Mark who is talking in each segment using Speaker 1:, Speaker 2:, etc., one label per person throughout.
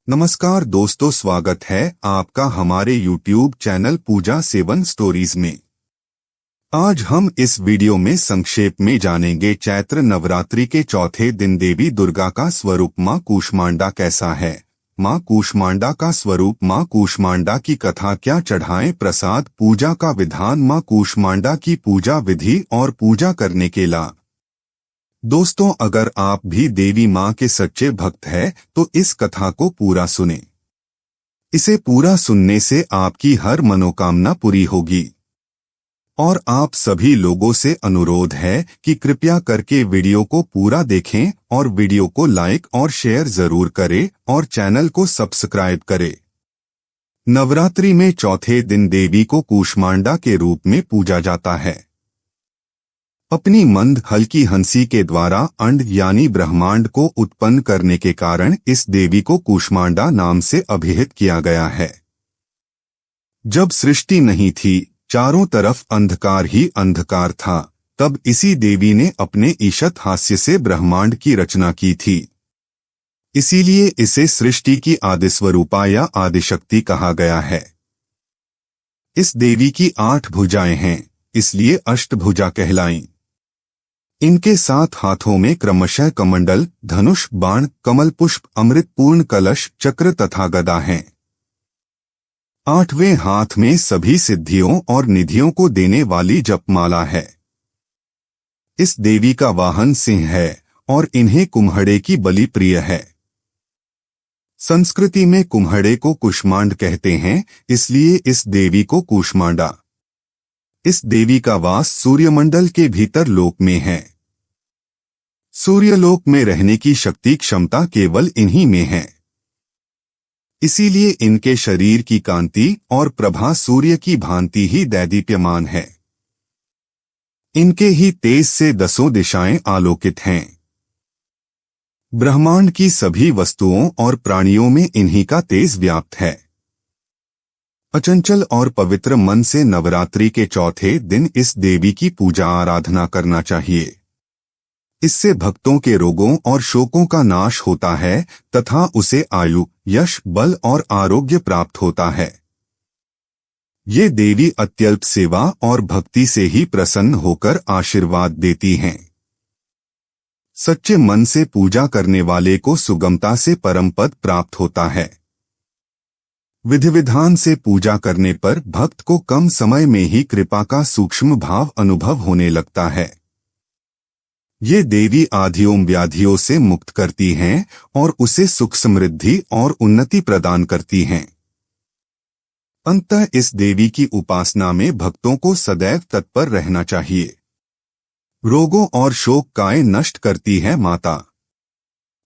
Speaker 1: नमस्कार दोस्तों, स्वागत है आपका हमारे YouTube चैनल पूजा 7 स्टोरीज में। आज हम इस वीडियो में संक्षेप में जानेंगे चैत्र नवरात्रि के चौथे दिन देवी दुर्गा का स्वरूप मां कूष्मांडा कैसा है। मां कूष्मांडा का स्वरूप, मां कूष्मांडा की कथा, क्या चढ़ाएं प्रसाद, पूजा का विधान, मां कूष्मांडा की पूजा विधि और पूजा करने के लाभ। दोस्तों, अगर आप भी देवी मां के सच्चे भक्त हैं तो इस कथा को पूरा सुनें। इसे पूरा सुनने से आपकी हर मनोकामना पूरी होगी। और आप सभी लोगों से अनुरोध है कि कृपया करके वीडियो को पूरा देखें और वीडियो को लाइक और शेयर जरूर करें और चैनल को सब्सक्राइब करें। नवरात्रि में चौथे दिन देवी को कूष्मांडा के रूप में पूजा जाता है। अपनी मंद हल्की हंसी के द्वारा अंड यानी ब्रह्मांड को उत्पन्न करने के कारण इस देवी को कूष्मांडा नाम से अभिहित किया गया है। जब सृष्टि नहीं थी, चारों तरफ अंधकार ही अंधकार था, तब इसी देवी ने अपने ईशत हास्य से ब्रह्मांड की रचना की थी। इसीलिए इसे सृष्टि की आदिस्वरूपा या आदिशक्ति कहा गया है। इस देवी की 8 भुजाएं हैं, इसलिए अष्टभुजा कहलाईं। इनके 7 हाथों में क्रमशः कमंडल, धनुष, बाण, कमल पुष्प, अमृत पूर्ण कलश, चक्र तथा गदा हैं। 8वें हाथ में सभी सिद्धियों और निधियों को देने वाली जपमाला है। इस देवी का वाहन सिंह है और इन्हें कुम्हड़े की बलि प्रिय है। संस्कृति में कुम्हड़े को कुष्मांड कहते हैं, इसलिए इस देवी को कूष्मांडा। इस देवी का वास सूर्यमंडल के भीतर लोक में है। सूर्यलोक में रहने की शक्ति क्षमता केवल इन्हीं में है। इसीलिए इनके शरीर की कांति और प्रभा सूर्य की भांति ही दैदीप्यमान है। इनके ही तेज से 10 दिशाएं आलोकित हैं। ब्रह्मांड की सभी वस्तुओं और प्राणियों में इन्हीं का तेज व्याप्त है। अचंचल और पवित्र मन से नवरात्रि के चौथे दिन इस देवी की पूजा आराधना करना चाहिए। इससे भक्तों के रोगों और शोकों का नाश होता है तथा उसे आयु, यश, बल और आरोग्य प्राप्त होता है। ये देवी अत्यल्प सेवा और भक्ति से ही प्रसन्न होकर आशीर्वाद देती हैं। सच्चे मन से पूजा करने वाले को सुगमता से परम पद प्राप्त होता है। विधि विधान से पूजा करने पर भक्त को कम समय में ही कृपा का सूक्ष्म भाव अनुभव होने लगता है। ये देवी आधियों व्याधियों से मुक्त करती हैं और उसे सुख, समृद्धि और उन्नति प्रदान करती हैं। अंततः इस देवी की उपासना में भक्तों को सदैव तत्पर रहना चाहिए। रोगों और शोक काएं नष्ट करती है माता।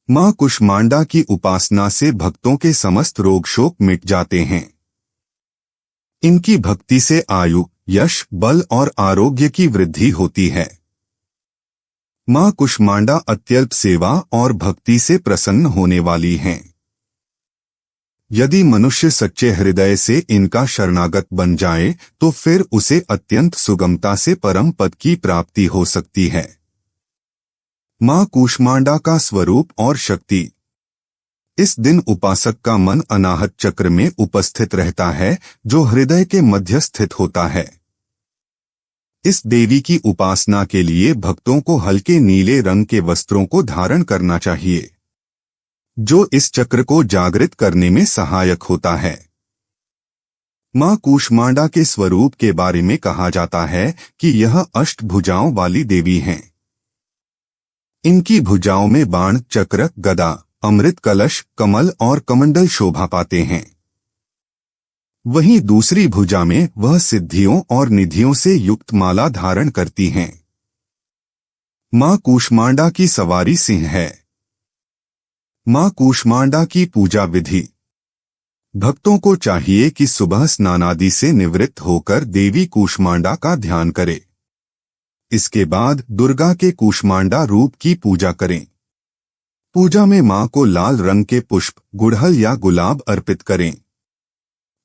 Speaker 1: मां कूष्मांडा की उपासना से भक्तों के समस्त रोग शोक मिट जाते हैं। इनकी भक्ति से आयु, यश, बल और आरोग्य की वृद्धि होती है। मां कूष्मांडा अत्यल्प सेवा और भक्ति से प्रसन्न होने वाली हैं। यदि मनुष्य सच्चे हृदय से इनका शरणागत बन जाए तो फिर उसे अत्यंत सुगमता से परम पद की प्राप्ति हो सकती है। मां कूष्मांडा का स्वरूप और शक्ति। इस दिन उपासक का मन अनाहत चक्र में उपस्थित रहता है, जो हृदय के मध्य स्थित होता है। इस देवी की उपासना के लिए भक्तों को हल्के नीले रंग के वस्त्रों को धारण करना चाहिए, जो इस चक्र को जागृत करने में सहायक होता है। मां कूष्मांडा के स्वरूप के बारे में कहा जाता है कि यह 8 भुजाओं वाली देवी हैं। इनकी भुजाओं में बाण, चक्र, गदा, अमृत कलश, कमल और कमंडल शोभा पाते हैं। वहीं दूसरी भुजा में वह सिद्धियों और निधियों से युक्त माला धारण करती हैं। मां कूष्मांडा की सवारी सिंह है। मां कूष्मांडा की पूजा विधि। भक्तों को चाहिए कि सुबह स्नानादि से निवृत्त होकर देवी कूष्मांडा का ध्यान करें। इसके बाद दुर्गा के कूष्मांडा रूप की पूजा करें। पूजा में मां को लाल रंग के पुष्प, गुड़हल या गुलाब अर्पित करें।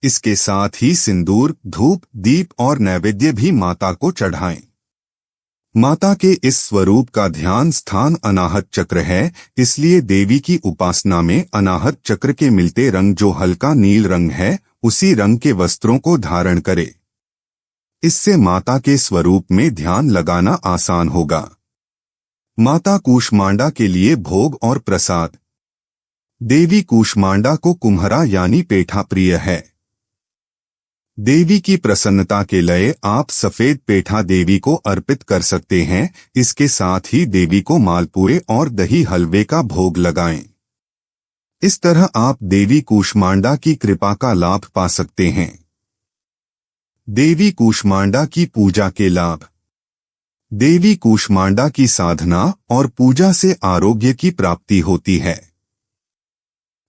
Speaker 1: इसके साथ ही सिंदूर, धूप, दीप और नैवेद्य भी माता को चढ़ाएं। माता के इस स्वरूप का ध्यान स्थान अनाहत चक्र है, इसलिए देवी की उपासना में अनाहत चक्र के मिलते रंग जो हल्का नील रंग है, उसी रंग के वस्त्रों को धारण करे। इससे माता के स्वरूप में ध्यान लगाना आसान होगा। माता कूष्मांडा के लिए भोग और प्रसाद। देवी कूष्मांडा को कुम्हरा यानी पेठा प्रिय है। देवी की प्रसन्नता के लिए आप सफेद पेठा देवी को अर्पित कर सकते हैं। इसके साथ ही देवी को मालपुए और दही हलवे का भोग लगाएं। इस तरह आप देवी कूष्मांडा की कृपा का लाभ पा सकते हैं। देवी कूष्मांडा की पूजा के लाभ। देवी कूष्मांडा की साधना और पूजा से आरोग्य की प्राप्ति होती है।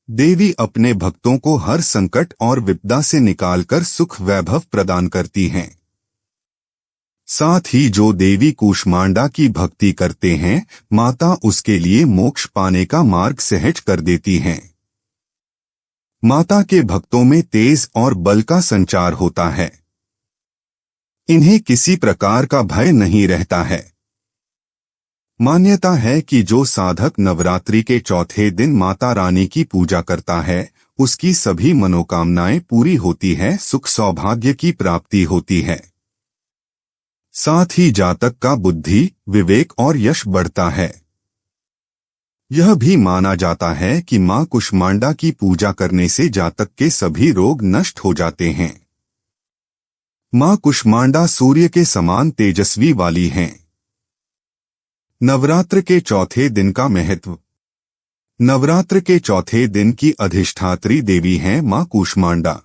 Speaker 1: देवी अपने भक्तों को हर संकट और विपदा से निकालकर सुख वैभव प्रदान करती हैं। साथ ही जो देवी कूष्मांडा की भक्ति करते हैं, माता उसके लिए मोक्ष पाने का मार्ग सहज कर देती हैं। माता के भक्तों में तेज और बल का संचार होता है। इन्हें किसी प्रकार का भय नहीं रहता है। मान्यता है कि जो साधक नवरात्रि के चौथे दिन माता रानी की पूजा करता है, उसकी सभी मनोकामनाएं पूरी होती है, सुख सौभाग्य की प्राप्ति होती है। साथ ही जातक का बुद्धि, विवेक और यश बढ़ता है। यह भी माना जाता है कि मां कूष्मांडा की पूजा करने से जातक के सभी रोग नष्ट हो जाते हैं। मां कूष्मांडा सूर्य के समान तेजस्वी वाली हैं। नवरात्र के चौथे दिन का महत्व। नवरात्र के चौथे दिन की अधिष्ठात्री देवी हैं मां कूष्मांडा।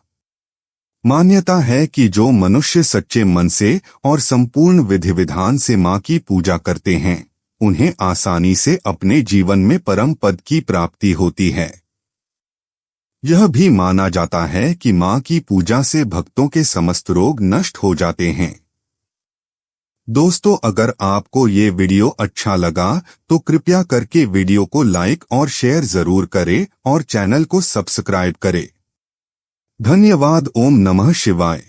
Speaker 1: मान्यता है कि जो मनुष्य सच्चे मन से और संपूर्ण विधि विधान से मां की पूजा करते हैं, उन्हें आसानी से अपने जीवन में परम पद की प्राप्ति होती है। यह भी माना जाता है कि मां की पूजा से भक्तों के समस्त रोग नष्ट हो जाते हैं। दोस्तों, अगर आपको ये वीडियो अच्छा लगा तो कृपया करके वीडियो को लाइक और शेयर जरूर करें और चैनल को सब्सक्राइब करें। धन्यवाद। ओम नमः शिवाय।